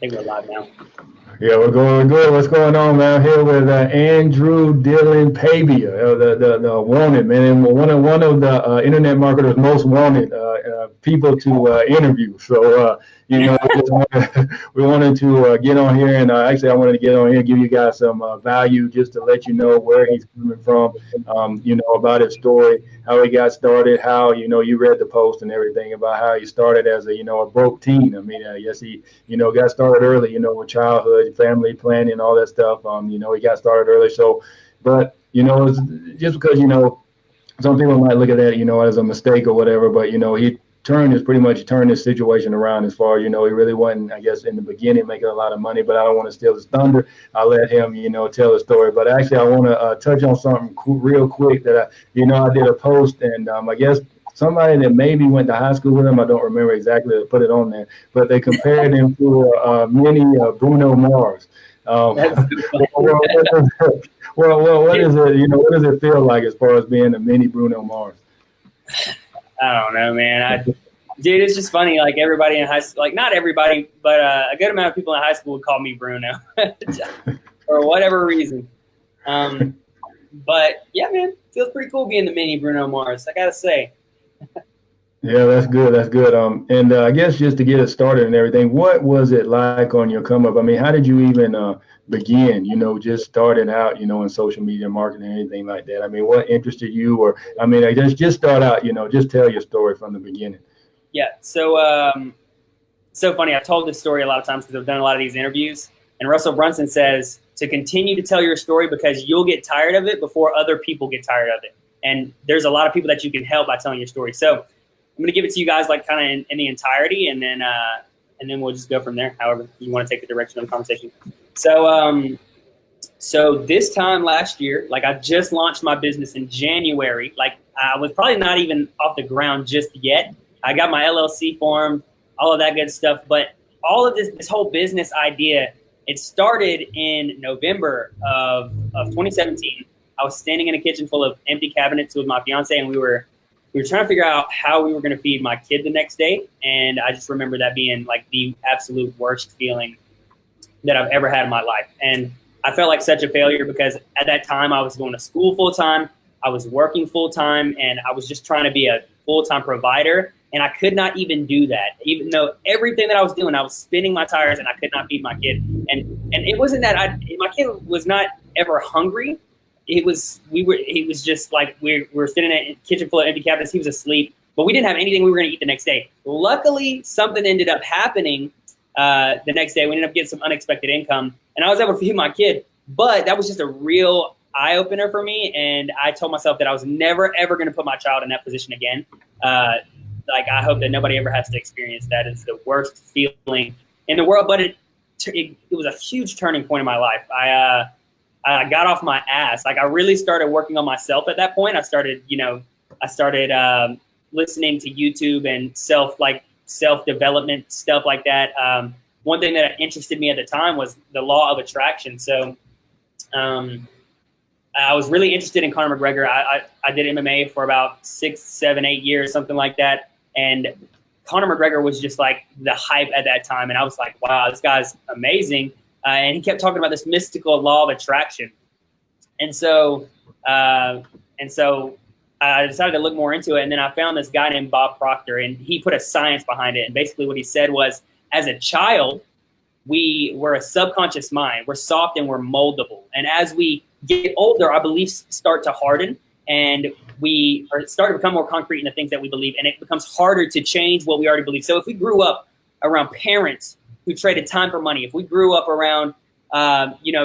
think we're live now. Yeah, we're good. What's going on, man? Here with Andrew Dylan Pabia, the wanted man, and one of the internet marketers' most wanted people to interview. So we wanted to get on here, and actually I wanted to get on here and give you guys some value, just to let you know where he's coming from, about his story, how he got started, how you read the post and everything about how he started as a broke teen. I mean, yes, he got started early, with childhood, family planning, all that stuff. He got started early. So, but it's just because some people might look at that as a mistake or whatever, but he pretty much turned his situation around as far, he really wasn't, I guess, in the beginning making a lot of money, but I don't want to steal his thunder. I'll let him, tell his story. But actually, I want to touch on something real quick that I did a post, and I guess somebody that maybe went to high school with him, I don't remember exactly to put it on there, but they compared him to a mini Bruno Mars. What is it? What does it feel like as far as being a mini Bruno Mars? I don't know, man. Dude, it's just funny. Like everybody in high school, like not everybody, but a good amount of people in high school would call me Bruno for whatever reason. But yeah, man, feels pretty cool being the mini Bruno Mars, I gotta say. Yeah, that's good. That's good. And I guess just to get it started and everything, what was it like on your come up? I mean, how did you even begin? Just starting out, in social media marketing, anything like that. I mean, what interested you? Or I mean, I just start out, just tell your story from the beginning. Yeah. So so funny. I've told this story a lot of times because I've done a lot of these interviews. And Russell Brunson says to continue to tell your story because you'll get tired of it before other people get tired of it. And there's a lot of people that you can help by telling your story. So I'm going to give it to you guys like kind of in the entirety, and then we'll just go from there. However you want to take the direction of the conversation. So this time last year, like I just launched my business in January. Like I was probably not even off the ground just yet. I got my LLC formed, all of that good stuff. But all of this whole business idea, it started in November of 2017. I was standing in a kitchen full of empty cabinets with my fiance, and we were trying to figure out how we were going to feed my kid the next day. And I just remember that being like the absolute worst feeling that I've ever had in my life. And I felt like such a failure because at that time I was going to school full time, I was working full time, and I was just trying to be a full-time provider. And I could not even do that, even though everything that I was doing, I was spinning my tires, and I could not feed my kid. And it wasn't that my kid was not ever hungry. It was just like we were sitting in a kitchen full of empty cabinets. He was asleep, but we didn't have anything we were going to eat the next day. Luckily, something ended up happening the next day. We ended up getting some unexpected income, and I was able to feed my kid. But that was just a real eye opener for me, and I told myself that I was never ever going to put my child in that position again. Like I hope that nobody ever has to experience that. It's the worst feeling in the world, but it was a huge turning point in my life. I got off my ass. Like I really started working on myself at that point. I started listening to YouTube and self-development stuff like that. One thing that interested me at the time was the law of attraction. So I was really interested in Conor McGregor. I did MMA for about 6, 7, 8 years, something like that. And Conor McGregor was just like the hype at that time. And I was like, wow, this guy's amazing. And he kept talking about this mystical law of attraction. And so I decided to look more into it. And then I found this guy named Bob Proctor, and he put a science behind it. And basically what he said was, as a child, we're a subconscious mind. We're soft and we're moldable. And as we get older, our beliefs start to harden, and we start to become more concrete in the things that we believe. And it becomes harder to change what we already believe. So if we grew up around parents who traded time for money, if we grew up around,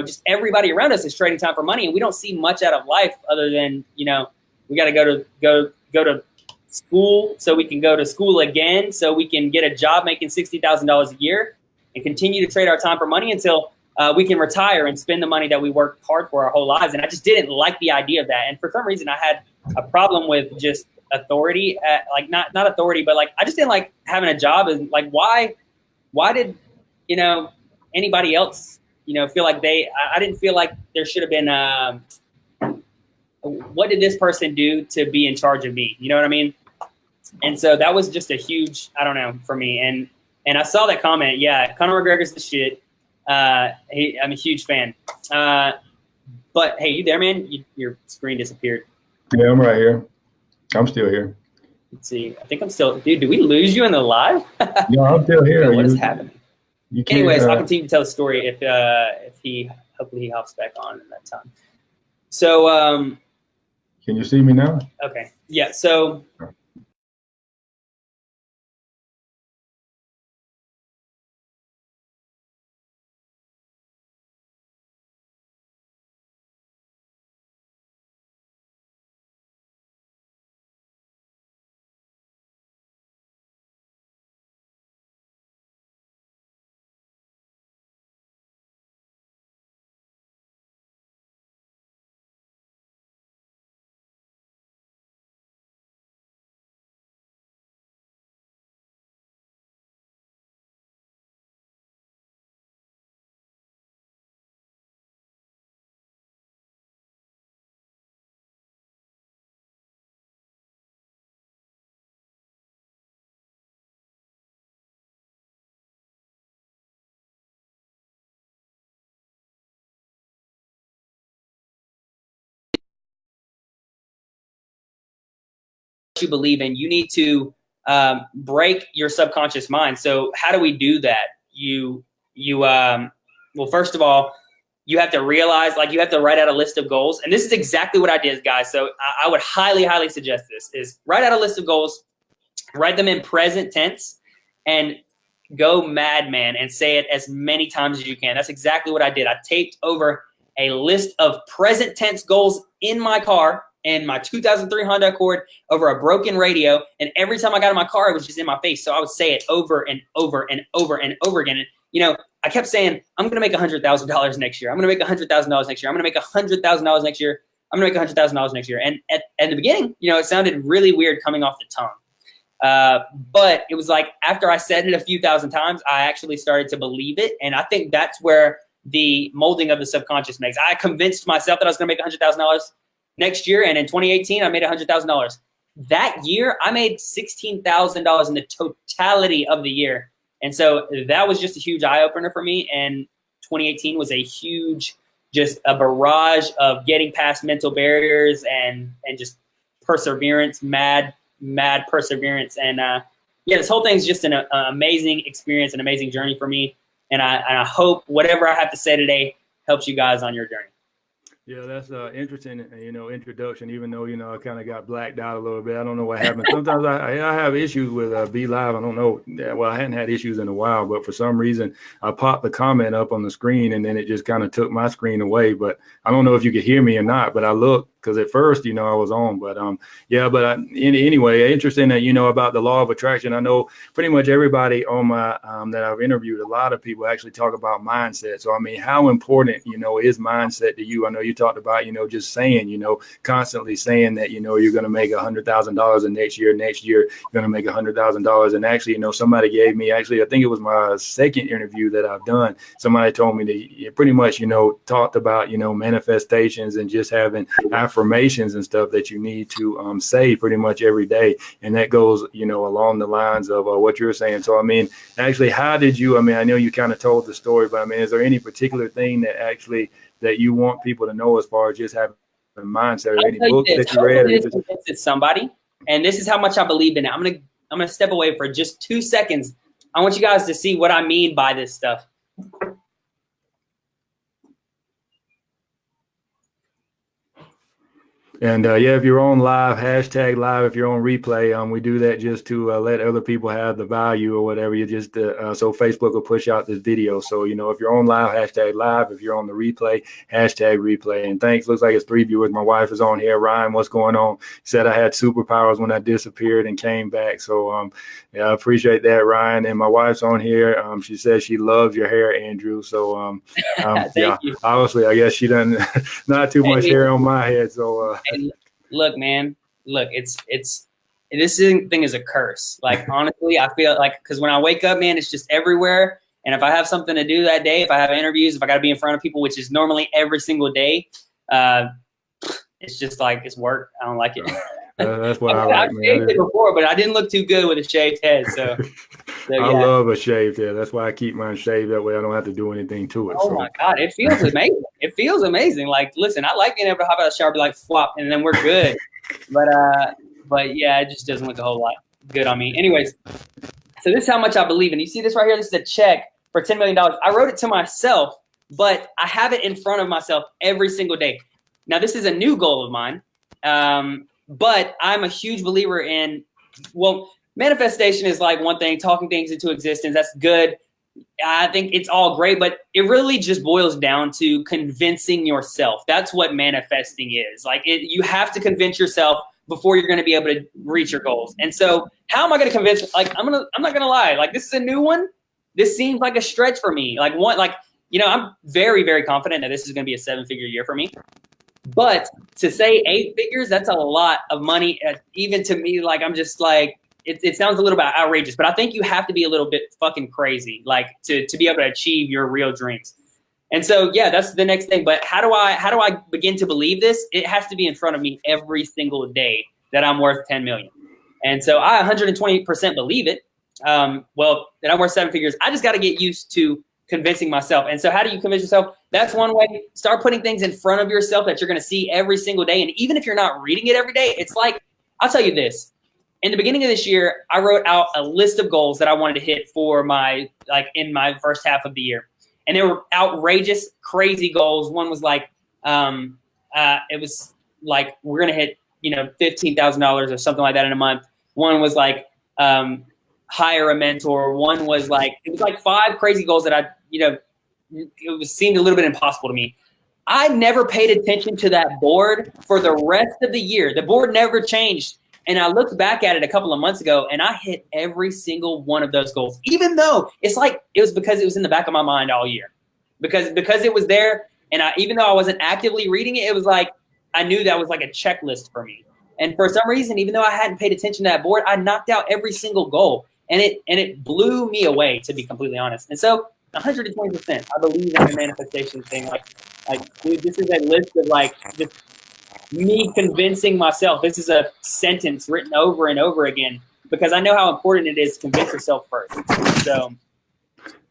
just everybody around us is trading time for money, and we don't see much out of life other than, we got to go to school so we can go to school again, so we can get a job making $60,000 a year and continue to trade our time for money until we can retire and spend the money that we worked hard for our whole lives. And I just didn't like the idea of that. And for some reason, I had a problem with just authority, not authority, but like I just didn't like having a job. And like, why did anybody else feel like I didn't feel like there should have been what did this person do to be in charge of me? You know what I mean? And so that was just a huge, I don't know, for me. And And I saw that comment. Yeah, Conor McGregor's the shit. I'm a huge fan. But hey, you there, man? Your screen disappeared. Yeah, I'm right here. I'm still here. Let's see. I think I'm still. Dude, did we lose you in the live? No, I'm still here. What is happening? Anyways, I'll continue to tell the story if hopefully he hops back on in that time. So can you see me now? Okay. Yeah. So you believe in, you need to break your subconscious mind. So how do we do that? Well, first of all, you have to realize, like, you have to write out a list of goals. And this is exactly what I did, guys. So I would highly, highly suggest this is write out a list of goals, write them in present tense, and go madman and say it as many times as you can. That's exactly what I did. I taped over a list of present tense goals in my car and my 2003 Honda Accord over a broken radio. And every time I got in my car, it was just in my face. So I would say it over and over and over and over again. And, you know, I kept saying, I'm going to make $100,000 next year. I'm going to make $100,000 next year. I'm going to make $100,000 next year. I'm going to make $100,000 next year. And at the beginning, you know, it sounded really weird coming off the tongue. But it was like after I said it a few thousand times, I actually started to believe it. And I think that's where the molding of the subconscious makes. I convinced myself that I was going to make $100,000 next year. And in 2018, I made $100,000. That year, I made $16,000 in the totality of the year. And so that was just a huge eye opener for me. And 2018 was a huge, just a barrage of getting past mental barriers and just perseverance, mad perseverance. And yeah, this whole thing's just an amazing experience, an amazing journey for me. And I hope whatever I have to say today helps you guys on your journey. Yeah, that's interesting, you know, introduction, even though, you know, I kind of got blacked out a little bit. I don't know what happened. Sometimes I have issues with Be Live. I don't know. Well, I hadn't had issues in a while, but for some reason I popped the comment up on the screen and then it just kind of took my screen away. But I don't know if you could hear me or not, but I looked because at first, you know, I was on. But yeah, but anyway, interesting that, you know, about the law of attraction. I know pretty much everybody on my that I've interviewed, a lot of people actually talk about mindset. So, I mean, how important, you know, is mindset to you? I know you talked about, you know, just saying, you know, constantly saying that, you know, you're going to make $100,000 in next year you're going to make $100,000. And actually, you know, somebody gave me, actually, I think it was my second interview that I've done. Somebody told me that pretty much, you know, talked about, you know, manifestations and just having affirmations and stuff that you need to say pretty much every day. And that goes, you know, along the lines of what you're saying. So, I mean, actually, how did you, I mean, I know you kind of told the story, but I mean, is there any particular thing that actually that you want people to know as far as just having a mindset, or any books that you read? It's somebody, and this is how much I believe in it. I'm gonna step away for just 2 seconds. I want you guys to see what I mean by this stuff. And yeah, if you're on live, hashtag live. If you're on replay, we do that just to let other people have the value or whatever. You just so Facebook will push out this video. So, you know, if you're on live, hashtag live. If you're on the replay, hashtag replay. And thanks. Looks like it's 3 viewers. My wife is on here. Ryan, what's going on? Said I had superpowers when I disappeared and came back. So yeah, I appreciate that, Ryan. And my wife's on here. She says she loves your hair, Andrew. So yeah, you. Obviously, I guess she doesn't not too much hair on my head. So. Hey, look, man, this thing is a curse. Like, honestly, I feel like, because when I wake up, man, it's just everywhere. And if I have something to do that day, if I have interviews, if I got to be in front of people, which is normally every single day, it's just like, it's work. I don't like it. That's what I I've like, shaved it man. before, but I didn't look too good with a shaved head. So I yeah. love a shaved head. That's why I keep mine shaved. That way I don't have to do anything to it. Oh my So God, it feels amazing. It feels amazing. Like, listen, I like being able to hop out of the shower, be like, flop, and then we're good. But yeah, it just doesn't look a whole lot good on me. Anyways, so this is how much I believe in. You see this right here? This is a check for $10 million. I wrote it to myself, but I have it in front of myself every single day. Now, this is a new goal of mine, but I'm a huge believer in, well, manifestation is like one thing, talking things into existence. That's good. I think it's all great, but it really just boils down to convincing yourself. That's what manifesting is. Like, you have to convince yourself before you're going to be able to reach your goals. And so how am I going to convince, like, I'm not going to lie. Like, this is a new one. This seems like a stretch for me. Like, I'm very, very confident that this is going to be a 7-figure year for me. But to say 8 figures, that's a lot of money. Even to me, like, I'm just like, it sounds a little bit outrageous, but I think you have to be a little bit fucking crazy, like, to be able to achieve your real dreams. And so, yeah, that's the next thing. But how do I begin to believe this? It has to be in front of me every single day that I'm worth 10 million. And so I 120% believe it. Well, that I'm worth 7 figures. I just got to get used to convincing myself. And so how do you convince yourself? That's one way. Start putting things in front of yourself that you're going to see every single day. And even if you're not reading it every day, it's like, I'll tell you this. In the beginning of this year, I wrote out a list of goals that I wanted to hit for in my first half of the year. And they were outrageous, crazy goals. One was like, it was like, we're going to hit, $15,000 or something like that in a month. One was like, hire a mentor. One was like, it was like 5 crazy goals that seemed a little bit impossible to me. I never paid attention to that board for the rest of the year. The board never changed. And I looked back at it a couple of months ago, and I hit every single one of those goals, even though it's like it was because it was in the back of my mind all year. Because it was there, and even though I wasn't actively reading it, it was like I knew that was like a checklist for me. And for some reason, even though I hadn't paid attention to that board, I knocked out every single goal, and it blew me away, to be completely honest. And so 120%, I believe in the manifestation thing. Like, dude, this is a list of like just me convincing myself. This is a sentence written over and over again because I know how important it is to convince yourself first. So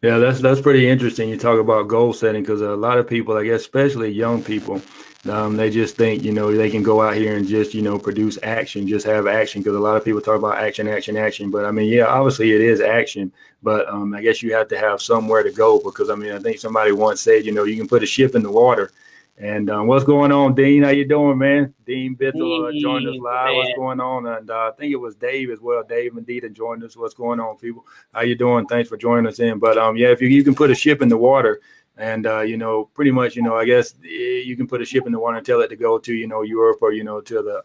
yeah, that's pretty interesting. You talk about goal setting because a lot of people, I guess, especially young people, they just think, they can go out here and just, produce action, just have action. Because a lot of people talk about action. But I mean, yeah, obviously it is action. But I guess you have to have somewhere to go because, I mean, I think somebody once said, you can put a ship in the water. And what's going on, Dean? How you doing, man? Dean Bitzel joined us live. Man. What's going on? And I think it was Dave as well. Dave Medita joined us. What's going on, people? How you doing? Thanks for joining us in. But yeah, if you can put a ship in the water, and pretty much, I guess you can put a ship in the water and tell it to go to, Europe or to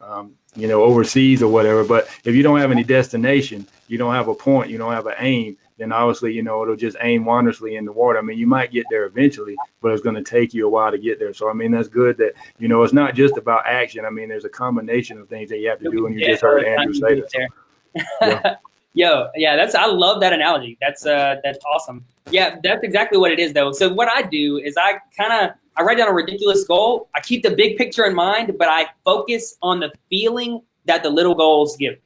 the overseas or whatever. But if you don't have any destination, you don't have a point, you don't have an aim, then obviously, it'll just aim wondrously in the water. I mean, you might get there eventually, but it's going to take you a while to get there. So, I mean, that's good that, it's not just about action. I mean, there's a combination of things that you have to do, and you just heard Andrew say that. So, yeah. I love that analogy. That's awesome. Yeah, that's exactly what it is, though. So what I do is I write down a ridiculous goal. I keep the big picture in mind, but I focus on the feeling that the little goals give.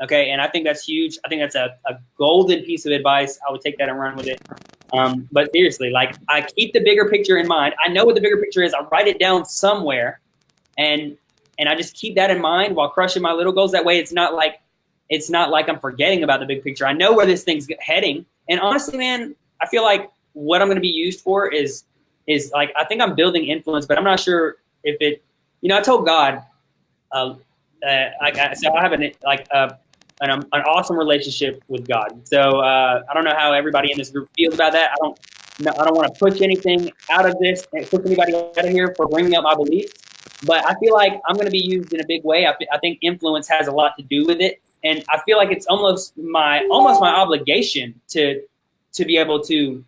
Okay, and I think that's huge. I think that's a golden piece of advice. I would take that and run with it. But seriously, like, I keep the bigger picture in mind. I know what the bigger picture is. I write it down somewhere, and I just keep that in mind while crushing my little goals. That way, it's not like I'm forgetting about the big picture. I know where this thing's heading. And honestly, man, I feel like what I'm going to be used for is like, I think I'm building influence, but I'm not sure if it. I told God, so I have an awesome relationship with God. So I don't know how everybody in this group feels about that. I don't want to push anything out of this and push anybody out of here for bringing up my beliefs. But I feel like I'm going to be used in a big way. I think influence has a lot to do with it, and I feel like it's almost my obligation to be able to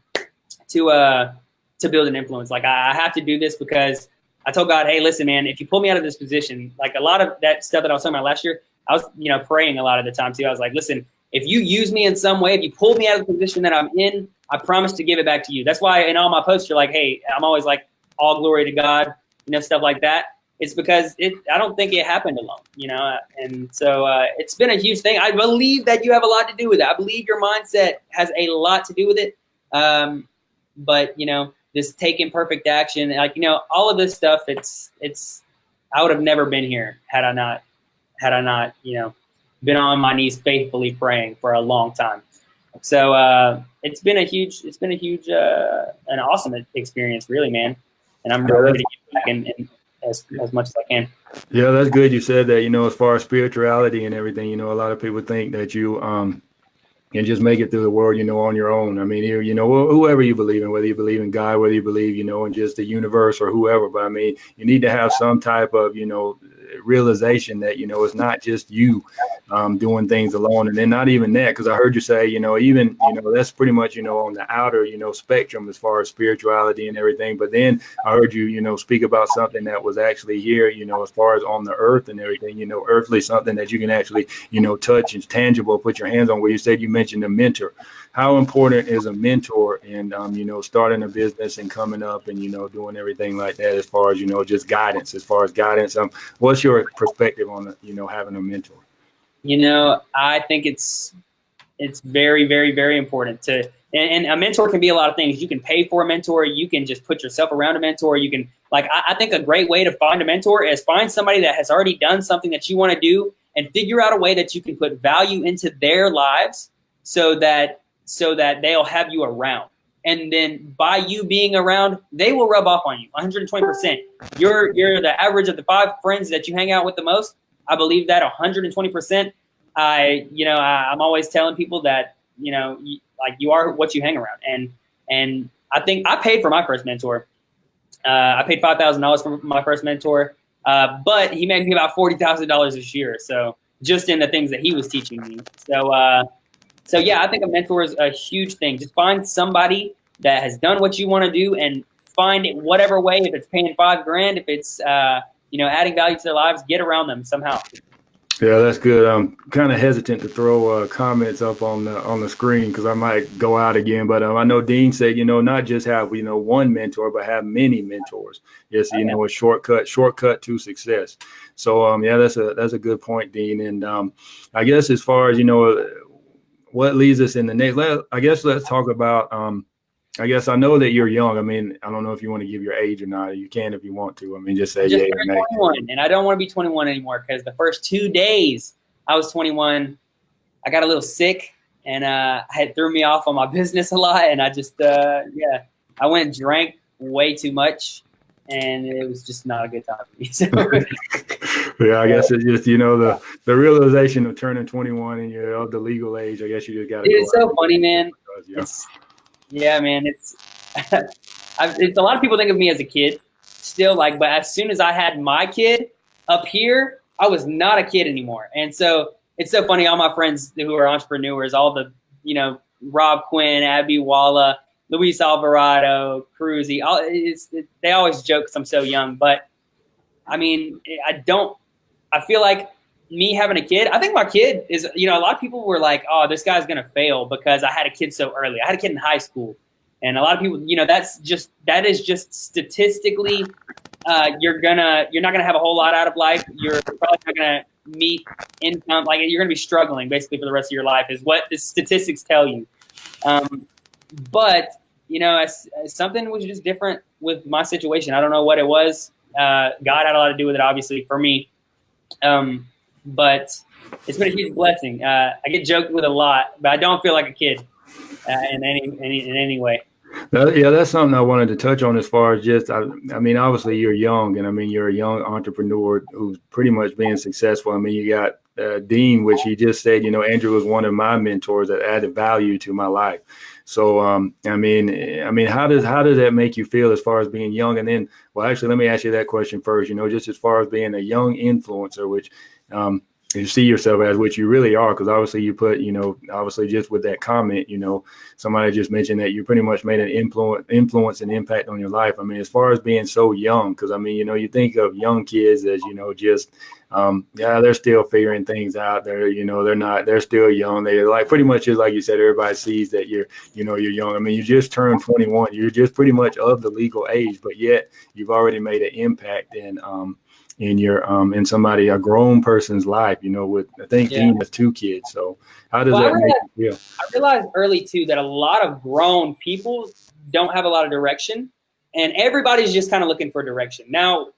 build an influence. Like, I have to do this because I told God, hey, listen, man, if you pull me out of this position, like a lot of that stuff that I was talking about last year, I was, praying a lot of the time too. I was like, listen, if you use me in some way, if you pull me out of the position that I'm in, I promise to give it back to you. That's why in all my posts, you're like, hey, I'm always like, all glory to God, stuff like that. it's because I don't think it happened alone, you know, and so it's been a huge thing. I believe that you have a lot to do with it. I believe your mindset has a lot to do with it. But you know, this taking perfect action, like, you know, all of this stuff, it's I would have never been here had I not, you know, been on my knees faithfully praying for a long time. So it's been a huge an awesome experience, really, man. And I'm ready to get back in as much as I can. Yeah, that's good. You said that, you know, as far as spirituality and everything, you know, a lot of people think that you can just make it through the world, you know, on your own. I mean, you know, whoever you believe in, whether you believe in God, whether you believe, you know, in just the universe or whoever. But I mean, you need to have some type of, you know, realization that, you know, it's not just you doing things alone. And then not even that, because I heard you say, you know, even, you know, that's pretty much, you know, on the outer, you know, spectrum as far as spirituality and everything. But then I heard you, you know, speak about something that was actually here, you know, as far as on the earth and everything, you know, earthly, something that you can actually, you know, touch and tangible, put your hands on, where you said you mentioned a mentor. How important is a mentor in, you know, starting a business and coming up and, you know, doing everything like that, as far as, you know, just guidance, what's your perspective on, you know, having a mentor? You know, I think it's very, very, very important to, and a mentor can be a lot of things. You can pay for a mentor. You can just put yourself around a mentor. You can, like, I think a great way to find a mentor is find somebody that has already done something that you want to do and figure out a way that you can put value into their lives so that they'll have you around. And then by you being around, they will rub off on you 120%. You're the average of the 5 friends that you hang out with the most. I believe that 120%. I'm always telling people that, you know, you are what you hang around. And I think I paid for my first mentor. I paid $5,000 for my first mentor, but he made me about $40,000 this year. So just in the things that he was teaching me. So yeah, I think a mentor is a huge thing. Just find somebody that has done what you want to do and find it whatever way. If it's paying $5,000, if it's you know, adding value to their lives, get around them somehow. Yeah, that's good. I'm kind of hesitant to throw comments up on the screen because I might go out again. But I know Dean said, you know, not just have, you know, one mentor, but have many mentors. Yes, you know, a shortcut to success. So yeah, that's a good point, Dean. And I guess as far as, you know, what leads us in the next, let's talk about. I guess I know that you're young. I mean, I don't know if you want to give your age or not. You can if you want to. I mean, just say yeah. 21, and I don't want to be 21 anymore because the first 2 days I was 21, I got a little sick, and it threw me off on my business a lot. And I just, I went and drank way too much, and it was just not a good time for me. So. Yeah, I guess it's just, you know, the realization of turning 21 and you're of the legal age. I guess you just got to. It's so funny, man. Because, yeah, man, it's a lot of people think of me as a kid still, like, but as soon as I had my kid up here, I was not a kid anymore. And so it's so funny. All my friends who are entrepreneurs, all the, you know, Rob Quinn, Abby Walla, Luis Alvarado, Cruzy, they always joke because I'm so young. But I mean, I feel like me having a kid, I think my kid is, you know, a lot of people were like, oh, this guy's going to fail because I had a kid so early. I had a kid in high school. And a lot of people, you know, that is just statistically, you're not going to have a whole lot out of life. You're probably not going to meet income. Like, you're going to be struggling basically for the rest of your life is what the statistics tell you. But, you know, something was just different with my situation. I don't know what it was. God had a lot to do with it, obviously, for me. But it's been a huge blessing. I get joked with a lot, but I don't feel like a kid in any way. Yeah, that's something I wanted to touch on as far as just, I mean, obviously you're young, and I mean, you're a young entrepreneur who's pretty much being successful. I mean, you got Dean, which he just said, you know, Andrew was one of my mentors that added value to my life. So, I mean, how does that make you feel as far as being young? And then, well, actually, let me ask you that question first, you know, just as far as being a young influencer, which, you see yourself as, which you really are, because obviously you put, you know, obviously just with that comment, you know, somebody just mentioned that you pretty much made an influence and impact on your life. I mean, as far as being so young, because I mean, you know, you think of young kids as, you know, just, they're still figuring things out. They're, you know, they're still young. They like pretty much just like you said, everybody sees that you're young. I mean, you just turned 21. You're just pretty much of the legal age, but yet you've already made an impact. And in your in somebody, a grown person's life, with, I think Dean has 2 kids. So how does that make you feel? I realized early too that a lot of grown people don't have a lot of direction, and everybody's just kind of looking for direction. Now,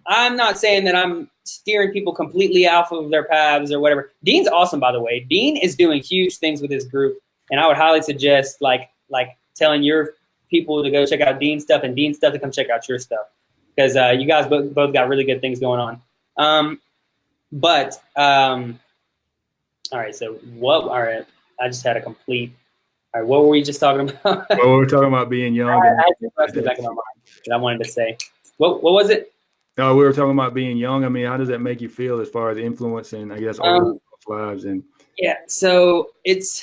I'm not saying that I'm steering people completely off of their paths or whatever. Dean's awesome, by the way. Dean is doing huge things with his group, and I would highly suggest like telling your people to go check out Dean's stuff and Dean's stuff to come check out your stuff, because you guys both got really good things going on. All right. So what? All right. I just had a complete. All right. What were we just talking about? Well, we were talking about being young. I had two questions back in my mind that I wanted to say. What was it? No, we were talking about being young. I mean, how does that make you feel as far as influencing, I guess, all lives? And yeah. So it's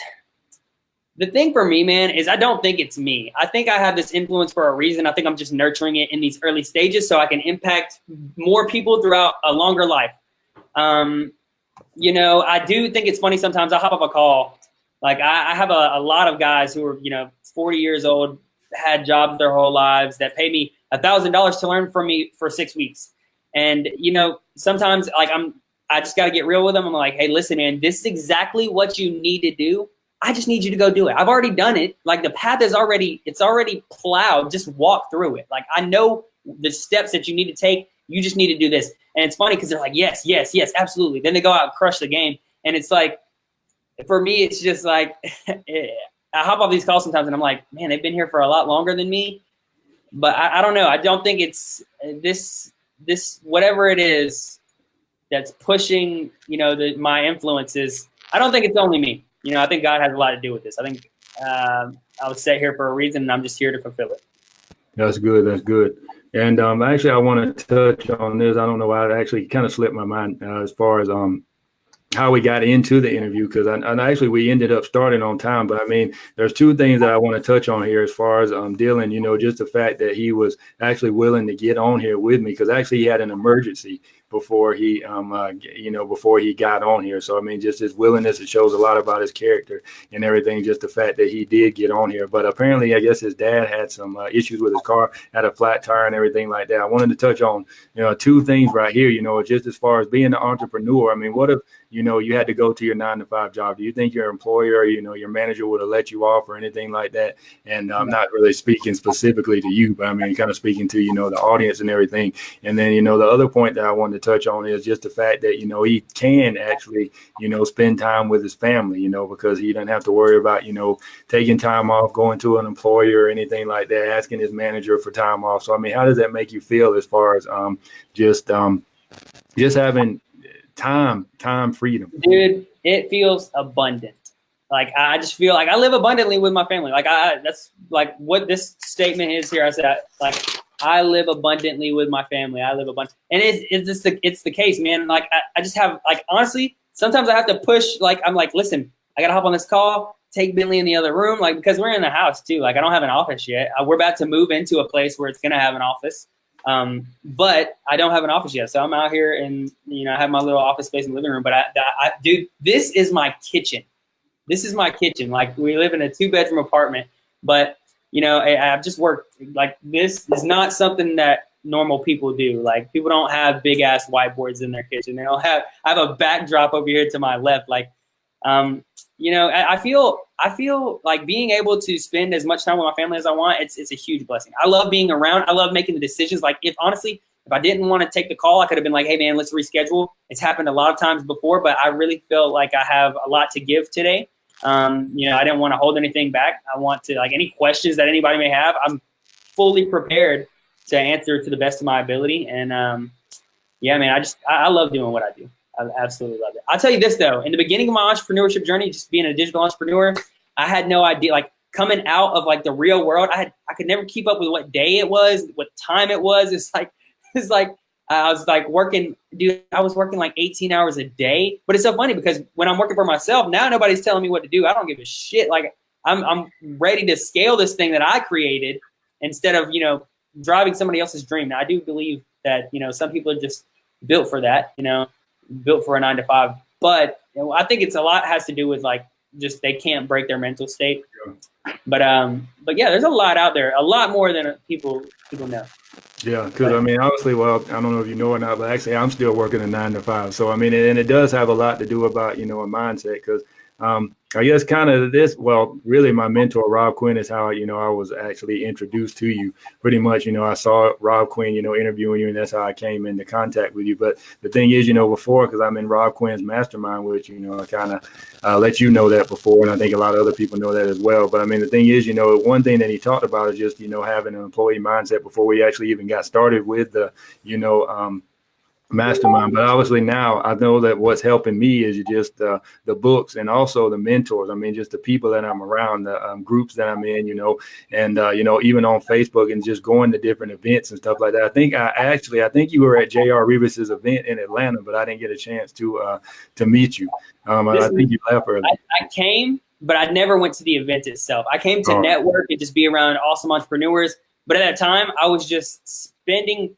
the thing for me, man, is I don't think it's me. I think I have this influence for a reason. I think I'm just nurturing it in these early stages so I can impact more people throughout a longer life. I do think it's funny sometimes. I hop off a call. Like I have a lot of guys who are, 40 years old, had jobs their whole lives that pay me $1,000 to learn from me for 6 weeks. And, sometimes like I just got to get real with them. I'm like, hey, listen, man, this is exactly what you need to do. I just need you to go do it. I've already done it. Like the path is already plowed. Just walk through it. Like I know the steps that you need to take. You just need to do this. And it's funny because they're like, yes, absolutely. Then they go out and crush the game. And it's like, for me, it's just like, I hop off these calls sometimes and I'm like, man, they've been here for a lot longer than me. But I don't know. I don't think it's this whatever it is that's pushing, my influences. I don't think it's only me. I think God has a lot to do with this. I think I was set here for a reason, and I'm just here to fulfill it. That's good. That's good. And actually, I want to touch on this. I don't know why it actually kind of slipped my mind as far as how we got into the interview, because actually we ended up starting on time. But I mean, there's 2 things that I want to touch on here as far as Dylan, just the fact that he was actually willing to get on here with me, because actually he had an emergency before he before he got on here. So I mean, just his willingness, it shows a lot about his character and everything, just the fact that he did get on here. But apparently, I guess his dad had some issues with his car, had a flat tire and everything like that. I wanted to touch on 2 things right here, just as far as being an entrepreneur. I mean, what if you had to go to your 9-to-5 job? Do you think your employer, your manager would have let you off or anything like that? And I'm not really speaking specifically to you, but I mean, kind of speaking to, the audience and everything. And then, the other point that I wanted to touch on is just the fact that, he can actually, spend time with his family, because he doesn't have to worry about, taking time off, going to an employer or anything like that, asking his manager for time off. So, I mean, how does that make you feel as far as just having time freedom? Dude, it feels abundant. Like I just feel like I live abundantly with my family. Like that's like what this statement is here. I said, like, I live abundantly with my family. I live abundant, and it's the case, man. Like I just have, like, honestly, sometimes I have to push. Like I'm like, listen, I gotta hop on this call, take Bentley in the other room, like, because we're in the house too. Like I don't have an office yet. We're about to move into a place where it's gonna have an office. But I don't have an office yet. So I'm out here and, I have my little office space in the living room, but dude, this is my kitchen. This is my kitchen. Like we live in a 2-bedroom apartment, but I've just worked, like, this is not something that normal people do. Like people don't have big ass whiteboards in their kitchen. They don't have, I have a backdrop over here to my left. Like, I feel like being able to spend as much time with my family as I want, it's a huge blessing. I love being around. I love making the decisions. Like if I didn't want to take the call, I could have been like, hey man, let's reschedule. It's happened a lot of times before, but I really feel like I have a lot to give today. I didn't want to hold anything back. I want to, like, any questions that anybody may have, I'm fully prepared to answer to the best of my ability. And yeah, man, I love doing what I do. I absolutely love it. I'll tell you this though, in the beginning of my entrepreneurship journey, just being a digital entrepreneur, I had no idea, like coming out of like the real world, I could never keep up with what day it was, what time it was. It's like I was like working, dude, I was working like 18 hours a day. But it's so funny because when I'm working for myself, now nobody's telling me what to do. I don't give a shit. Like I'm ready to scale this thing that I created instead of, driving somebody else's dream. Now I do believe that, some people are just built for that, built for a 9-to-5. But I think it's a lot has to do with like just they can't break their mental state. But yeah, there's a lot out there, a lot more than people know. Yeah, because I mean, obviously, well, I don't know if you know or not, but actually, I'm still working a 9 to 5. So I mean, and it does have a lot to do about a mindset, because I guess kind of this, well, really my mentor, Rob Quinn, is how, I was actually introduced to you. Pretty much, I saw Rob Quinn, interviewing you, and that's how I came into contact with you. But the thing is, before, because I'm in Rob Quinn's mastermind, which, I kind of let you know that before, and I think a lot of other people know that as well. But I mean, the thing is, one thing that he talked about is just, having an employee mindset before we actually even got started with the, mastermind. But obviously now I know that what's helping me is just the books, and also the mentors. I mean, just the people that I'm around, the groups that I'm in, and even on Facebook, and just going to different events and stuff like that. I think you were at J.R. Rivas's event in Atlanta, but I didn't get a chance to meet you. I think you left early. I came, but I never went to the event itself. I came to network and just be around awesome entrepreneurs. But at that time, I was just spending.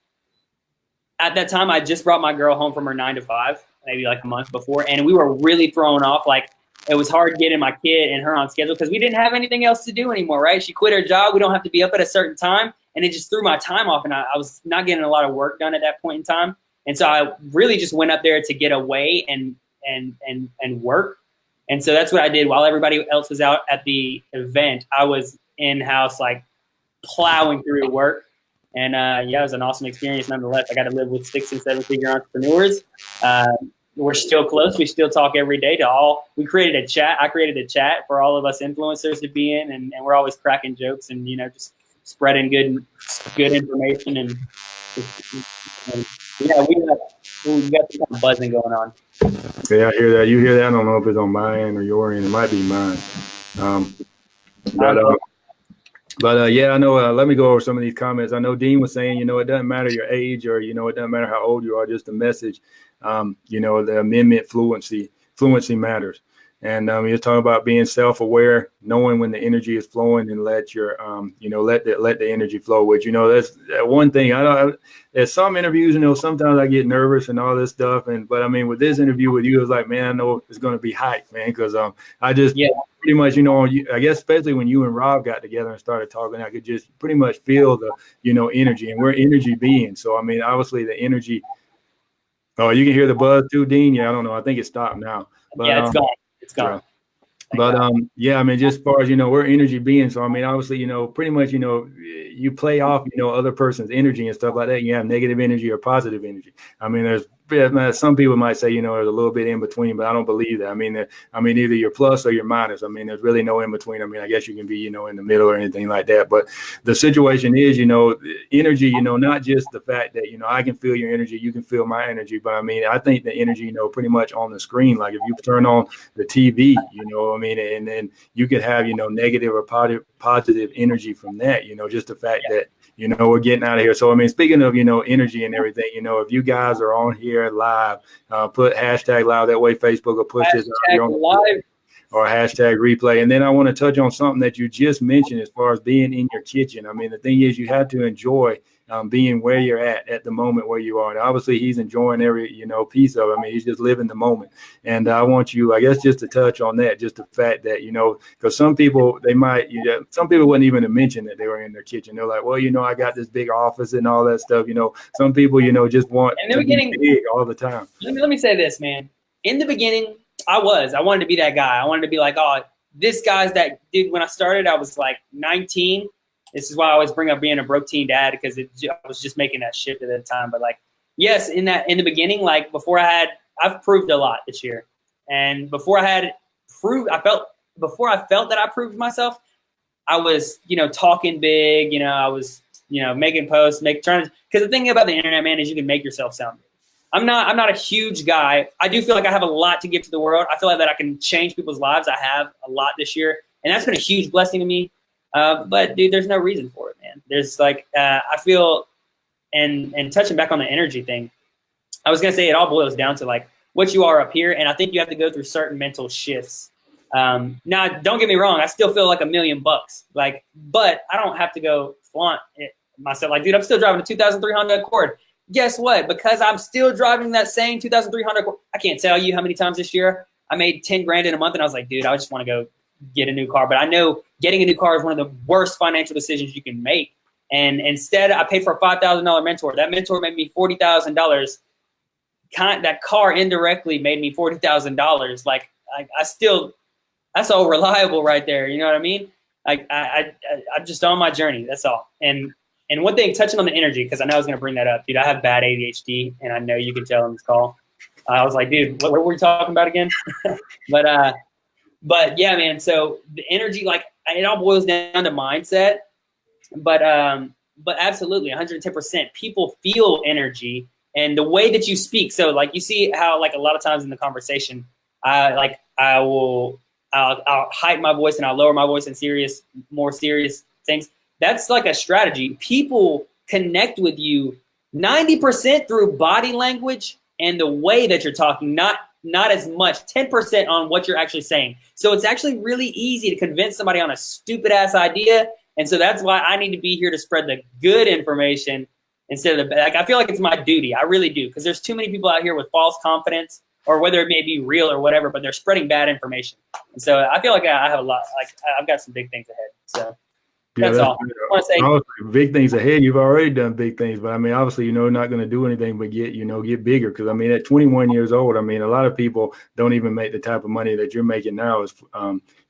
At that time, I just brought my girl home from her 9 to 5, maybe like a month before, and we were really thrown off. Like, it was hard getting my kid and her on schedule because we didn't have anything else to do anymore, right? She quit her job. We don't have to be up at a certain time, and it just threw my time off, and I was not getting a lot of work done at that point in time. And so I really just went up there to get away and work. And so that's what I did while everybody else was out at the event. I was in-house, like, plowing through work. And yeah, it was an awesome experience nonetheless. I got to live with 6 and 7 figure entrepreneurs. We're still close. We still talk every day to all. We created a chat. I created a chat for all of us influencers to be in, and we're always cracking jokes and just spreading good information. And yeah, we got some buzzing going on. Yeah, I hear that. You hear that? I don't know if it's on my end or your end. It might be mine. But yeah, I know. Let me go over some of these comments. I know Dean was saying, it doesn't matter your age, or it doesn't matter how old you are. Just the message, the amendment fluency matters. And you're talking about being self-aware, knowing when the energy is flowing, and let your let the energy flow. Which that's one thing. I know there's some interviews, sometimes I get nervous and all this stuff, but I mean, with this interview with you, it was like, man, I know it's going to be hype, man, because I just pretty much, I guess especially when you and Rob got together and started talking, I could just pretty much feel the energy, and we're energy beings. So I mean, obviously the energy. Oh, you can hear the buzz too, Dean. Yeah, I don't know. I think it stopped now. But, yeah, it's gone. It's gone. Yeah. But yeah, I mean, just as far as we're energy beings. So I mean, obviously, pretty much, you play off, other person's energy and stuff like that. You have negative energy or positive energy. I mean, there's some people might say, there's a little bit in between, but I don't believe that. I mean, either you're plus or you're minus. I mean, there's really no in between. I mean, I guess you can be, in the middle or anything like that. But the situation is, energy, not just the fact that, I can feel your energy, you can feel my energy. But I mean, I think the energy, pretty much on the screen, like if you turn on the TV, I mean, and then you could have, negative or positive energy from that, just the fact that, we're getting out of here. So, I mean, speaking of, energy and everything, if you guys are on here live, put hashtag live. That way Facebook will push this live or hashtag replay. And then I want to touch on something that you just mentioned as far as being in your kitchen. I mean, the thing is, you have to enjoy being where you're at the moment where you are. And obviously he's enjoying every, piece of it. I mean, he's just living the moment. And I want you, I guess, just to touch on that, just the fact that, because some people, some people wouldn't even mention that they were in their kitchen. They're like, well, I got this big office and all that stuff. Some people, just want to be big all the time. Let me say this, man. In the beginning, I wanted to be that guy. I wanted to be like, oh, this guy's that dude. When I started, I was like 19. This is why I always bring up being a broke teen dad, because I was just making that shift at that time. But like, yes, in the beginning, like I've proved a lot this year. And before I felt that I proved myself, I was, talking big, I was, making posts, because the thing about the internet, man, is you can make yourself sound big. I'm not a huge guy. I do feel like I have a lot to give to the world. I feel like that I can change people's lives. I have a lot this year, and that's been a huge blessing to me. But dude, there's no reason for it, man. There's like, I feel, and touching back on the energy thing, I was going to say it all boils down to like what you are up here. And I think you have to go through certain mental shifts. Now don't get me wrong. I still feel like $1 million, like, but I don't have to go flaunt it myself. Like, dude, I'm still driving a 2,300 Accord. Guess what? Because I'm still driving that same 2,300 Accord, I can't tell you how many times this year I made 10 grand in a month, and I was like, dude, I just want to go get a new car. But I know getting a new car is one of the worst financial decisions you can make. And instead, I paid for a $5,000 mentor. That mentor made me $40,000. That car indirectly made me $40,000. Like I still, that's all reliable right there. You know what I mean? Like I'm just on my journey. That's all. And one thing, touching on the energy, because I know I was going to bring that up, dude. I have bad ADHD, and I know you can tell in this call. I was like, dude, what were we talking about again? But yeah, man. So the energy, like, it all boils down to mindset. But absolutely, 110%. People feel energy, and the way that you speak. So like, you see how, like, a lot of times in the conversation, I'll heighten my voice and I'll lower my voice in more serious things. That's like a strategy. People connect with you 90% through body language and the way that you're talking, not as much, 10% on what you're actually saying. So it's actually really easy to convince somebody on a stupid ass idea. And so that's why I need to be here to spread the good information instead of like, I feel like it's my duty. I really do. Because there's too many people out here with false confidence, or whether it may be real or whatever, but they're spreading bad information. And so I feel like I have a lot, like, I've got some big things ahead. So that's all. I want to say, big things ahead. You've already done big things, but I mean, obviously, you're not going to do anything but get bigger. Because I mean, at 21 years old, I mean, a lot of people don't even make the type of money that you're making now. Is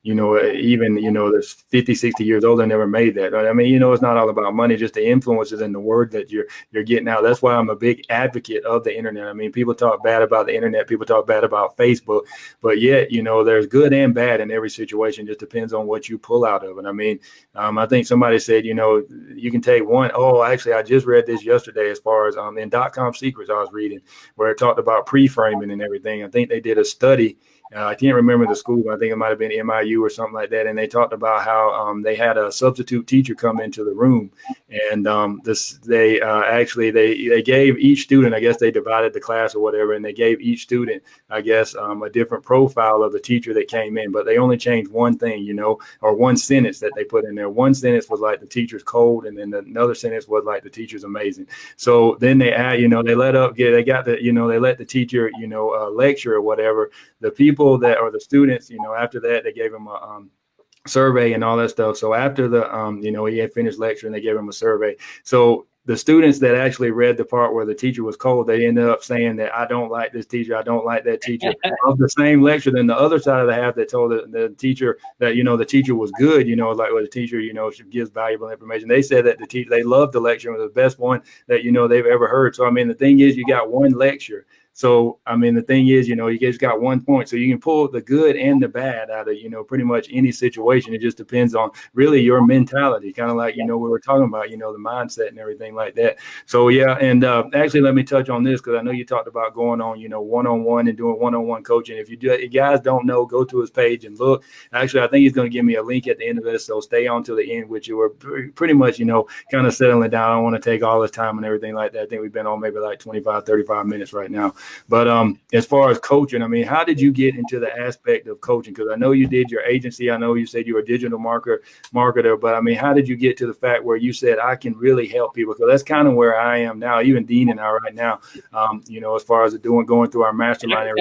even that's 50, 60 years old, they never made that. I mean, it's not all about money, just the influences and the word that you're getting out. That's why I'm a big advocate of the internet. I mean, people talk bad about the internet, people talk bad about Facebook, but yet, there's good and bad in every situation. Just depends on what you pull out of it. I mean, I think somebody said, you can take one. Oh, actually, I just read this yesterday as far as in .com Secrets I was reading, where it talked about pre-framing and everything. I think they did a study. I can't remember the school, but I think it might have been MIU or something like that. And they talked about how they had a substitute teacher come into the room, and they gave each student, I guess they divided the class or whatever, and they gave each student, I guess, a different profile of the teacher that came in, but they only changed one thing, or one sentence that they put in there. One sentence was like, the teacher's cold, and then another sentence was like, the teacher's amazing. So then they let the teacher, lecture or whatever. The people that are the students, after that, they gave him a survey and all that stuff. So after he had finished lecturing, they gave him a survey. So the students that actually read the part where the teacher was cold, they ended up saying that, I don't like this teacher, I don't like that teacher. Of the same lecture, then the other side of the half that told the teacher that, the teacher was good, like, well, the teacher, she gives valuable information. They said that they loved the lecture and was the best one that, they've ever heard. So, I mean, the thing is, you got one lecture. So, I mean, the thing is, you just got 1 point. So you can pull the good and the bad out of, pretty much any situation. It just depends on really your mentality, kind of like, we were talking about, the mindset and everything like that. So, yeah. And actually, let me touch on this, because I know you talked about going on, one-on-one and doing one-on-one coaching. If you guys don't know, go to his page and look. Actually, I think he's going to give me a link at the end of this. So stay on to the end, which you were pretty much, kind of settling down. I don't want to take all this time and everything like that. I think we've been on maybe like 25, 35 minutes right now. But as far as coaching, I mean, how did you get into the aspect of coaching? Because I know you did your agency. I know you said you were a digital marketer. But I mean, how did you get to the fact where you said, I can really help people? Because that's kind of where I am now. Even Dean and I right now, as far as going through our mastermind,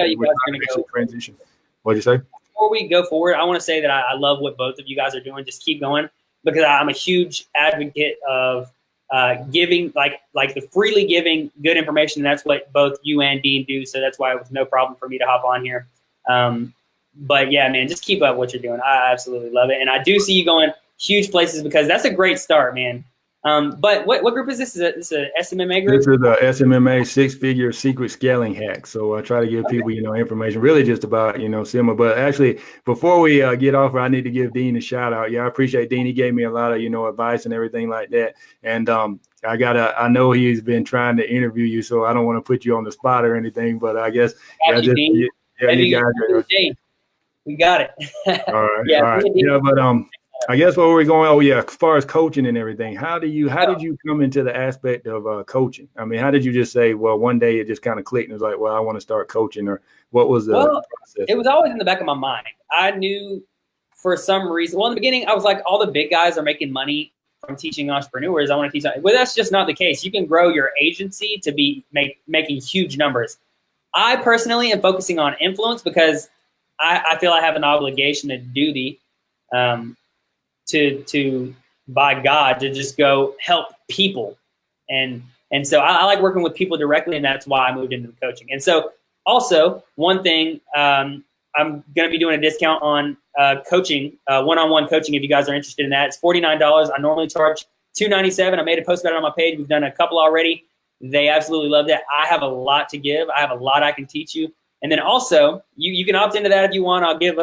transition. What'd you say? Before we go forward, I want to say that I love what both of you guys are doing. Just keep going, because I'm a huge advocate of giving, like the freely giving good information. That's what both you and Dean do. So that's why it was no problem for me to hop on here. But yeah, man, just keep up what you're doing. I absolutely love it. And I do see you going huge places, because that's a great start, man. But what group is this? Is this a SMMA group? This is a SMMA 6-figure secret scaling hack. So I try to give people, information really just about, similar. But actually, before we get off, I need to give Dean a shout out. Yeah, I appreciate Dean. He gave me a lot of, advice and everything like that. And I know he's been trying to interview you, so I don't want to put you on the spot or anything. But I guess, you guys. We got it. All right. Yeah, all right. Yeah, but I guess where we're going, as far as coaching and everything, how did you come into the aspect of coaching? I mean, how did you just say, well, one day it just kind of clicked and it was like, well, I want to start coaching, or what was the process? It was always in the back of my mind. I knew for some reason, well, in the beginning, I was like, all the big guys are making money from teaching entrepreneurs. I want to teach. Well, that's just not the case. You can grow your agency to be making huge numbers. I personally am focusing on influence, because I feel I have an obligation to duty, to by God, to just go help people. And so I like working with people directly, and that's why I moved into the coaching. And so also one thing, I'm going to be doing a discount on coaching, one-on-one coaching. If you guys are interested in that, it's $49. I normally charge $297. I made a post about it on my page. We've done a couple already. They absolutely love that. I have a lot to give. I have a lot I can teach you. And then also, you can opt into that if you want. I'll give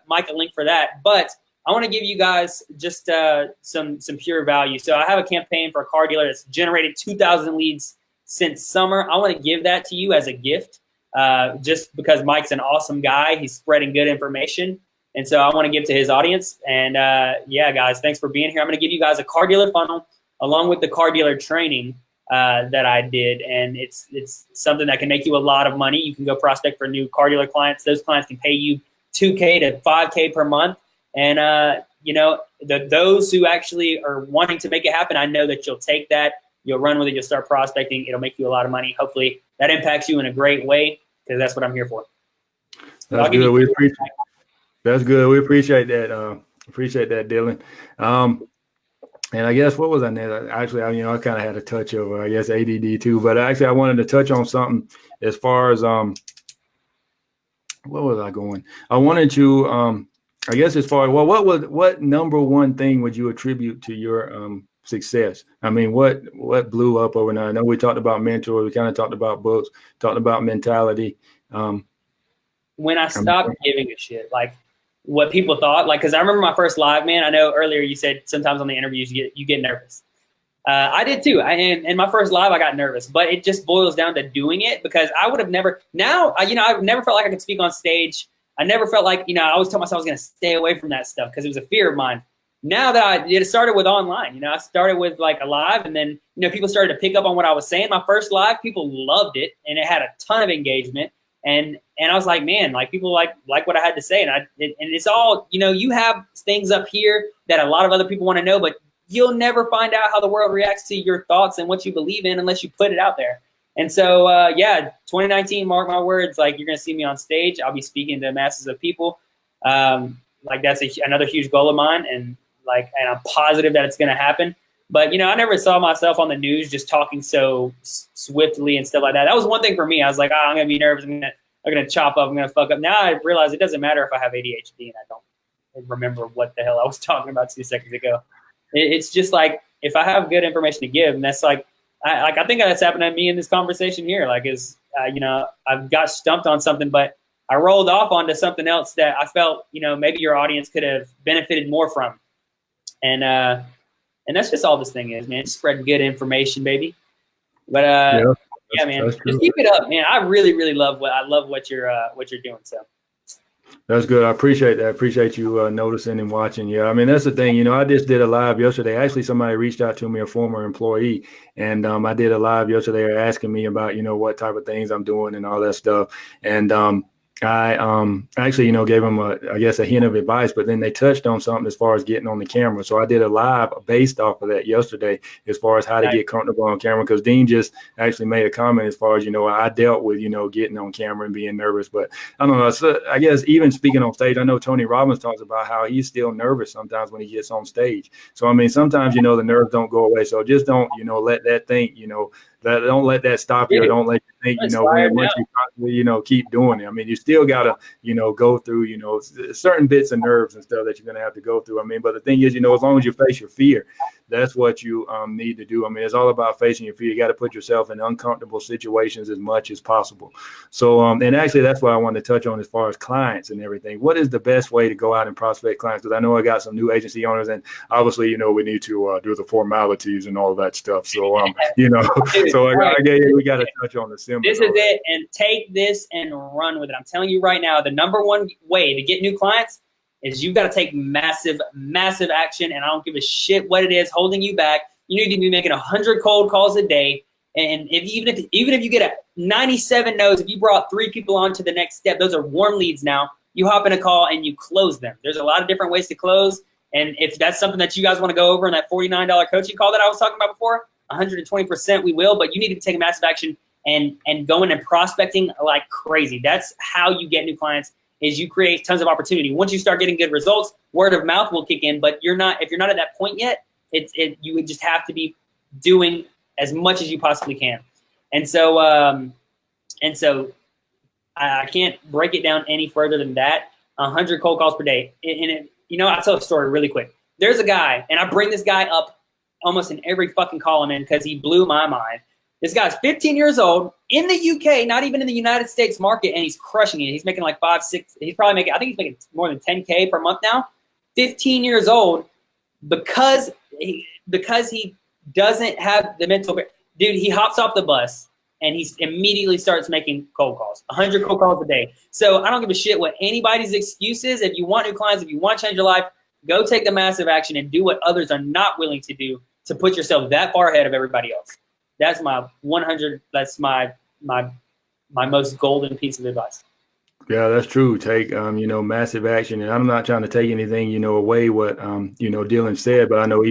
Mike a link for that. But I want to give you guys just some pure value. So I have a campaign for a car dealer that's generated 2,000 leads since summer. I want to give that to you as a gift, just because Mike's an awesome guy. He's spreading good information. And so I want to give to his audience. And yeah, guys, thanks for being here. I'm going to give you guys a car dealer funnel along with the car dealer training that I did. And it's something that can make you a lot of money. You can go prospect for new car dealer clients. Those clients can pay you $2K to $5K per month. And, those who actually are wanting to make it happen, I know that you'll take that. You'll run with it. You'll start prospecting. It'll make you a lot of money. Hopefully that impacts you in a great way, because that's what I'm here for. That's good. We appreciate it. That's good. We appreciate that. Appreciate that, Dylan. And I guess what was I next? Actually, I kind of had a touch of, I guess, ADD too. But actually, I wanted to touch on something as far as where was I going? I wanted to, I guess, as far as what number one thing would you attribute to your success? I mean, what blew up overnight? I know we talked about mentors. We kind of talked about books, talked about mentality. When I stopped giving a shit, like what people thought, like, because I remember my first live, man. I know earlier you said sometimes on the interviews you get nervous. I did too. In my first live, I got nervous, but it just boils down to doing it, because I would have never. Now, I've never felt like I could speak on stage. I never felt like, I always told myself I was going to stay away from that stuff because it was a fear of mine. Now that it started with online, I started with like a live, and then, people started to pick up on what I was saying. My first live, people loved it, and it had a ton of engagement. And I was like, man, like people like what I had to say. And it's all, you have things up here that a lot of other people want to know, but you'll never find out how the world reacts to your thoughts and what you believe in unless you put it out there. And so, 2019, mark my words, like you're going to see me on stage. I'll be speaking to masses of people. Like that's another huge goal of mine. And I'm positive that it's going to happen. But, I never saw myself on the news just talking so swiftly and stuff like that. That was one thing for me. I was like, I'm going to be nervous. I'm going to chop up. I'm going to fuck up. Now I realize it doesn't matter if I have ADHD and I don't remember what the hell I was talking about 2 seconds ago. It's just like, if I have good information to give, and that's like, I think that's happened to me in this conversation here. Like, I've got stumped on something, but I rolled off onto something else that I felt, maybe your audience could have benefited more from. And that's just all this thing is, man. Spread good information, baby. But yeah, man, just keep it up, man. I really, really love what you're doing. So. That's good. I appreciate that. I appreciate you noticing and watching. Yeah, I mean, that's the thing. I just did a live yesterday. Actually, somebody reached out to me, a former employee, and I did a live yesterday asking me about, what type of things I'm doing and all that stuff. And I actually, gave them a hint of advice, but then they touched on something as far as getting on the camera. So I did a live based off of that yesterday as far as how to get comfortable on camera, because Dean just actually made a comment as far as, I dealt with, getting on camera and being nervous. But I don't know. So I guess even speaking on stage, I know Tony Robbins talks about how he's still nervous sometimes when he gets on stage. So, I mean, sometimes, the nerves don't go away. So just don't, let that think, don't let that stop you. Or don't let you think, once you constantly, keep doing it. I mean, you still got to, go through, certain bits of nerves and stuff that you're going to have to go through. I mean, but the thing is, as long as you face your fear, that's what you need to do. I mean, it's all about facing your fear. You got to put yourself in uncomfortable situations as much as possible. So, and actually, that's what I wanted to touch on as far as clients and everything. What is the best way to go out and prospect clients? Because I know I got some new agency owners, and obviously, we need to do the formalities and all of that stuff. So, so we got to touch on the symbol. This is it, and take this and run with it. I'm telling you right now, the number one way to get new clients is you've got to take massive, massive action, and I don't give a shit what it is holding you back. You need to be making 100 cold calls a day, and even if you get a 97 no's, if you brought 3 people on to the next step, those are warm leads now. You hop in a call and you close them. There's a lot of different ways to close, and if that's something that you guys want to go over in that $49 coaching call that I was talking about before, 120% we will, but you need to take massive action and going and prospecting like crazy. That's how you get new clients, is you create tons of opportunity. Once you start getting good results, word of mouth will kick in, but if you're not at that point yet, you would just have to be doing as much as you possibly can. And so I can't break it down any further than that. 100 cold calls per day. I'll tell a story really quick. There's a guy, and I bring this guy up almost in every fucking call I'm in because he blew my mind. This guy's 15 years old in the UK, not even in the United States market, and he's crushing it. He's making like 5, 6. He's probably making, I think he's making more than 10K per month now. 15 years old because he doesn't have the mental. Dude, he hops off the bus and he immediately starts making cold calls, 100 cold calls a day. So I don't give a shit what anybody's excuse is. If you want new clients, if you want to change your life, go take the massive action and do what others are not willing to do to put yourself that far ahead of everybody else. That's my 100. That's my most golden piece of advice. Yeah, that's true. Take, massive action. And I'm not trying to take anything, away what, Dylan said, but I know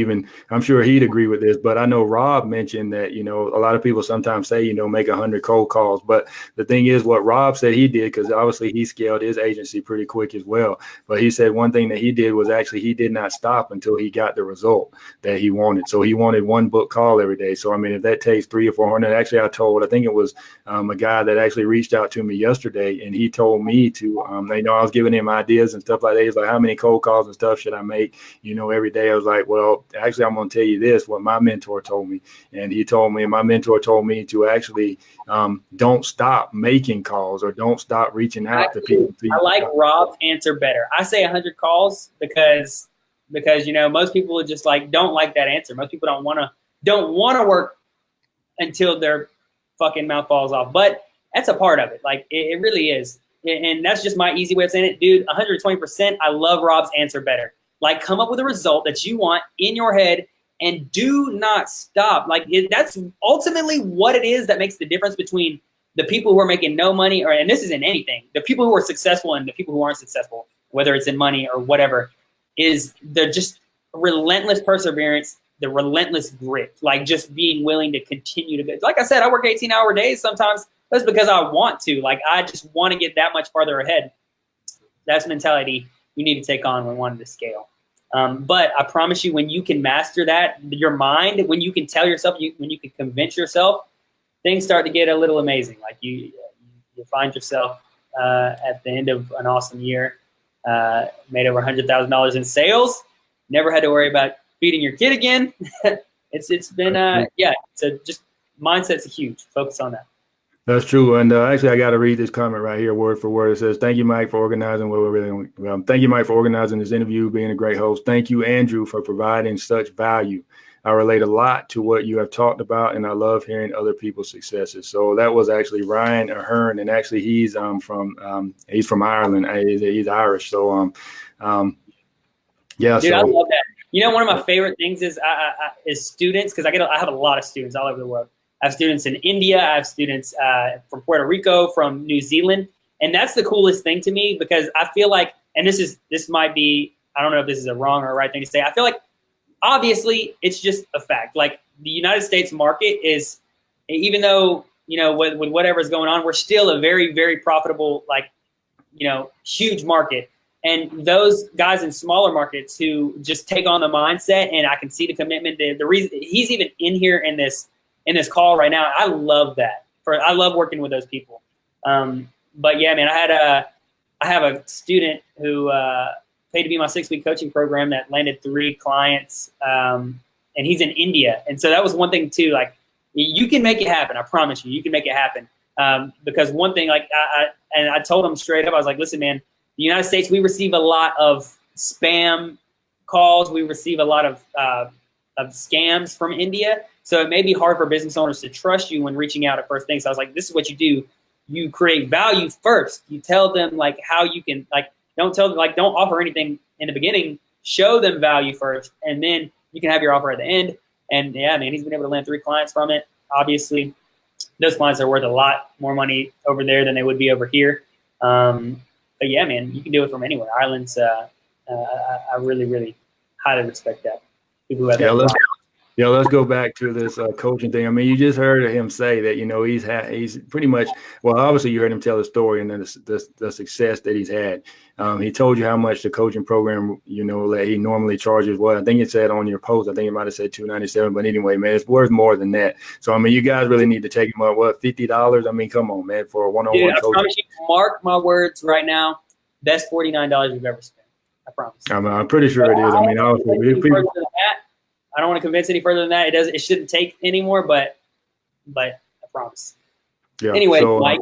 I'm sure he'd agree with this, but I know Rob mentioned that, a lot of people sometimes say, make 100 cold calls. But the thing is what Rob said he did, because obviously he scaled his agency pretty quick as well. But he said one thing that he did was actually he did not stop until he got the result that he wanted. So he wanted one book call every day. So, I mean, if that takes 300 or 400, actually, I think it was a guy that actually reached out to me yesterday, and he told me to, I was giving him ideas and stuff like that. He's like, how many cold calls and stuff should I make, every day? I was like, well, actually, I'm going to tell you this, what my mentor told me. And my mentor told me to actually don't stop making calls or don't stop reaching out to people. I like Rob's answer better. I say 100 calls because most people just don't like that answer. Most people don't want to work until their fucking mouth falls off. But that's a part of it. Like it really is. And that's just my easy way of saying it. Dude, 120%, I love Rob's answer better. Like, come up with a result that you want in your head and do not stop. Like, that's ultimately what it is that makes the difference between the people who are making no money, and this isn't anything, the people who are successful and the people who aren't successful, whether it's in money or whatever, is the just relentless perseverance, the relentless grit, like just being willing to continue to go. Like I said, I work 18-hour days sometimes. That's because I want to. Like, I just want to get that much farther ahead. That's the mentality you need to take on when wanting to scale. But I promise you, when you can master that, your mind, when you can tell yourself, when you can convince yourself, things start to get a little amazing. Like you find yourself at the end of an awesome year, made over $100,000 in sales, never had to worry about feeding your kid again. It's been, so just mindset's huge. Focus on that. That's true. And actually, I got to read this comment right here, word for word. It says, thank you, Mike, for organizing. Thank you, Mike, for organizing this interview, being a great host. Thank you, Andrew, for providing such value. I relate a lot to what you have talked about, and I love hearing other people's successes. So that was actually Ryan Ahern, and actually he's from Ireland. He's Irish. So yeah. Dude, I love that. One of my favorite things is students, because I have a lot of students all over the world. I have students in India. I have students from Puerto Rico, from New Zealand. And that's the coolest thing to me, because I feel like, and this might be, I don't know if this is a wrong or a right thing to say. I feel like, obviously, it's just a fact. Like, the United States market is, even though, with whatever's going on, we're still a very, very profitable, huge market. And those guys in smaller markets who just take on the mindset, and I can see the commitment, the reason he's even in here in this call right now, I love that. I love working with those people. But yeah, man, I have a student who paid to be my 6-week coaching program that landed 3 clients, and he's in India. And so that was one thing too. Like, you can make it happen. I promise you can make it happen. Because one thing, I told him straight up, I was like, listen, man, the United States, we receive a lot of spam calls. We receive a lot of scams from India. So it may be hard for business owners to trust you when reaching out at first thing. So I was like, this is what you do. You create value first. You tell them how you can, don't offer anything in the beginning. Show them value first, and then you can have your offer at the end. And yeah, man, he's been able to land 3 clients from it. Obviously, those clients are worth a lot more money over there than they would be over here. But yeah, man, you can do it from anywhere. Ireland's, I really, really highly respect that. People who have that. Yeah, let's go back to this coaching thing. I mean, you just heard him say that, he's pretty much, well, obviously you heard him tell the story and then the success that he's had. He told you how much the coaching program, that he normally charges. Well, I think it said on your post, I think it might have said $297, but anyway, man, it's worth more than that. So, I mean, you guys really need to take him up. What, $50? I mean, come on, man, for a one-on-one Dude, I coaching. promise you, mark my words right now, best $49 you've ever spent. I promise. I'm pretty sure it is. I mean, obviously, people. I don't want to convince any further than that. It shouldn't take anymore, but I promise. Yeah. Anyway, So, Mike.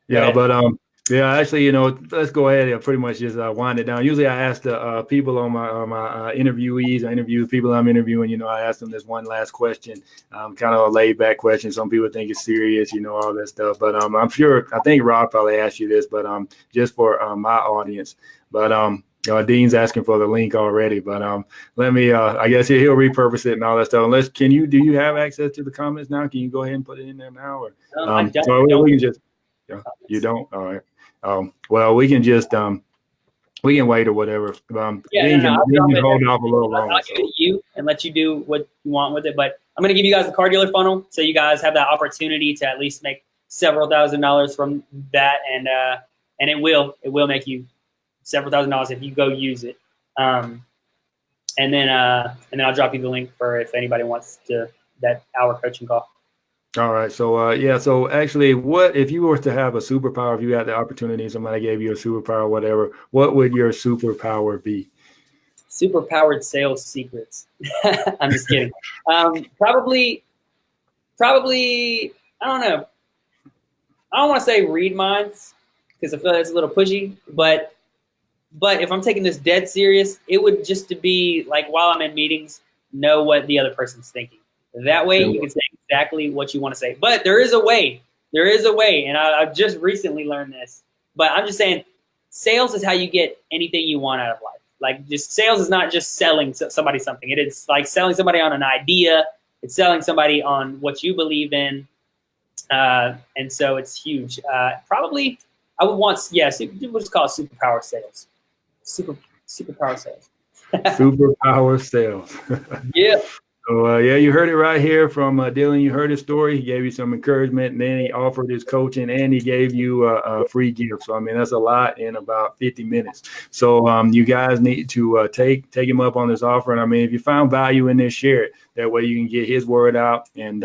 Yeah, but yeah, actually, let's go ahead and pretty much just wind it down. Usually, I ask the people on my interviewees, I interview people I'm interviewing. I ask them this one last question, kind of a laid back question. Some people think it's serious, all that stuff. But I think Rob probably asked you this, but just for my audience. But Dean's asking for the link already, but let me. I guess he'll repurpose it and all that stuff. Do you have access to the comments now? Can you go ahead and put it in there now, or I don't. so we can just. Yeah, you don't. All right. Well, we can just we can wait or whatever. Dean can hold off a little longer. I'll give it to you and let you do what you want with it. But I'm going to give you guys the car dealer funnel, so you guys have that opportunity to at least make several $1,000s from that, and it will make you several $1,000s if you go use it. And then I'll drop you the link for if anybody wants that hour coaching call. All right. So, so actually, what if you were to have a superpower, if you had the opportunity, somebody gave you a superpower or whatever, what would your superpower be? Superpowered sales secrets. I'm just kidding. Probably, I don't know. I don't want to say read minds because I feel like it's a little pushy, but if I'm taking this dead serious, it would just to be like while I'm in meetings, know what the other person's thinking. That way you can say exactly what you want to say. But there is a way. And I've just recently learned this. But I'm just saying sales is how you get anything you want out of life. Like just sales is not just selling somebody something. It is like selling somebody on an idea. It's selling somebody on what you believe in. And so it's huge. Probably I would want, we'll just call it superpower sales. Superpower sales. Superpower sales. Yeah. So, you heard it right here from Dylan. You heard his story. He gave you some encouragement, and then he offered his coaching, and he gave you a free gift. So, I mean, that's a lot in about 50 minutes. So, you guys need to take him up on this offer. And, I mean, if you found value in this, share it. That way you can get his word out and,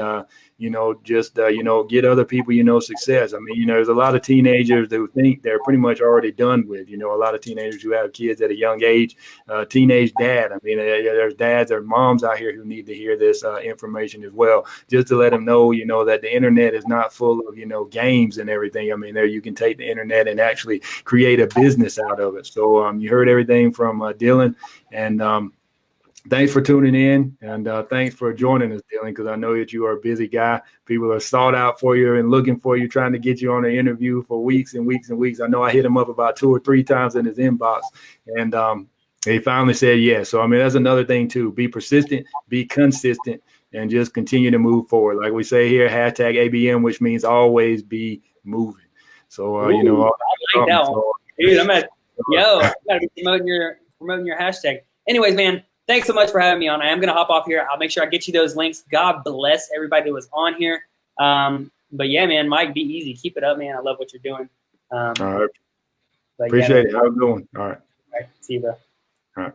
get other people, success. I mean, there's a lot of teenagers that think they're pretty much already done with, a lot of teenagers who have kids at a young age, teenage dad. I mean, there's dads or moms out here who need to hear this information as well, just to let them know, that the internet is not full of, games and everything. I mean, there you can take the internet and actually create a business out of it. So you heard everything from Dylan, and thanks for tuning in, and thanks for joining us, Dylan, because I know that you are a busy guy. People are sought out for you and looking for you, trying to get you on an interview for weeks and weeks and weeks. I know I hit him up about 2 or 3 times in his inbox, and he finally said yes. So, I mean, that's another thing, too. Be persistent, be consistent, and just continue to move forward. Like we say here, hashtag ABM, which means always be moving. So, I like that one. Dude, I'm going to be promoting your hashtag. Anyways, man. Thanks so much for having me on. I am going to hop off here. I'll make sure I get you those links. God bless everybody that was on here. But yeah, man, Mike, be easy. Keep it up, man. I love what you're doing. All right. Appreciate it. How you doing? All right. All right. See you, bro. All right.